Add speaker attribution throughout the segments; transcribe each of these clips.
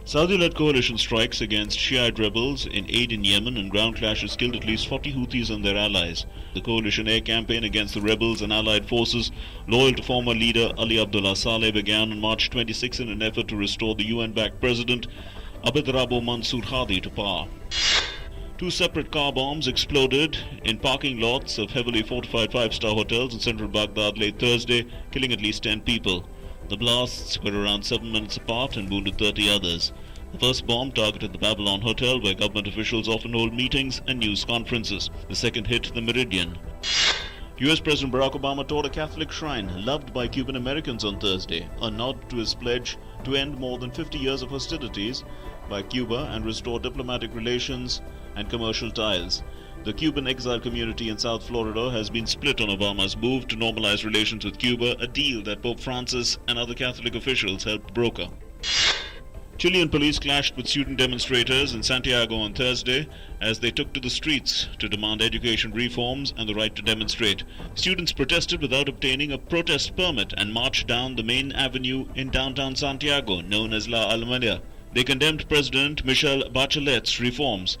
Speaker 1: Saudi-led coalition strikes against Shiite rebels in aid in Yemen and ground clashes killed at least 40 Houthis and their allies. The coalition air campaign against the rebels and allied forces loyal to former leader Ali Abdullah Saleh began on March 26 in an effort to restore the UN-backed president Abd Rabo Mansour Hadi to power. Two separate car bombs exploded in parking lots of heavily fortified five-star hotels in central Baghdad late Thursday, killing at least 10 people. The blasts were around 7 minutes apart and wounded 30 others. The first bomb targeted the Babylon Hotel, where government officials often hold meetings and news conferences. The second hit the Meridian. US President Barack Obama toured a Catholic shrine loved by Cuban Americans on Thursday, a nod to his pledge to end more than 50 years of hostilities by Cuba and restore diplomatic relations and commercial ties. The Cuban exile community in South Florida has been split on Obama's move to normalize relations with Cuba, a deal that Pope Francis and other Catholic officials helped broker. Chilean police clashed with student demonstrators in Santiago on Thursday as they took to the streets to demand education reforms and the right to demonstrate. Students protested without obtaining a protest permit and marched down the main avenue in downtown Santiago, known as La Alameda. They condemned President Michelle Bachelet's reforms.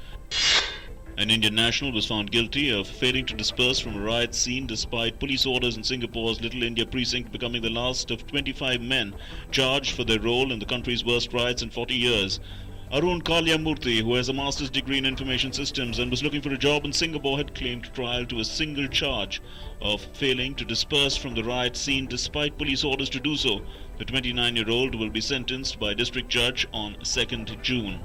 Speaker 1: An Indian national was found guilty of failing to disperse from a riot scene despite police orders in Singapore's Little India precinct, becoming the last of 25 men charged for their role in the country's worst riots in 40 years. Arun Kalyamurthy, who has a master's degree in information systems and was looking for a job in Singapore, had claimed trial to a single charge of failing to disperse from the riot scene despite police orders to do so. The 29-year-old will be sentenced by a district judge on 2nd June.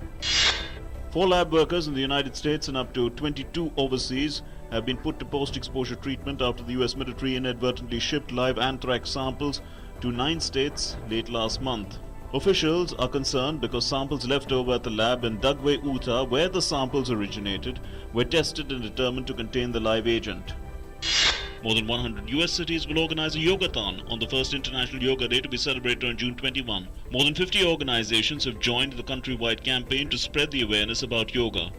Speaker 1: 4 lab workers in the United States and up to 22 overseas have been put to post-exposure treatment after the US military inadvertently shipped live anthrax samples to 9 states late last month. Officials are concerned because samples left over at the lab in Dugway, Utah, where the samples originated, were tested and determined to contain the live agent. More than 100 US cities will organize a yogathon on the first International Yoga Day to be celebrated on June 21. More than 50 organizations have joined the countrywide campaign to spread the awareness about yoga.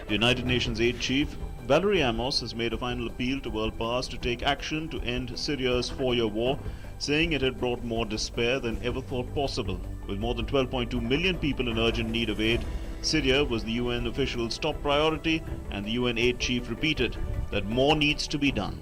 Speaker 1: The United Nations Aid Chief Valerie Amos has made a final appeal to world powers to take action to end Syria's 4-year war, saying it had brought more despair than ever thought possible. With more than 12.2 million people in urgent need of aid, Syria was the UN officials' top priority, and the UN aid chief repeated that more needs to be done.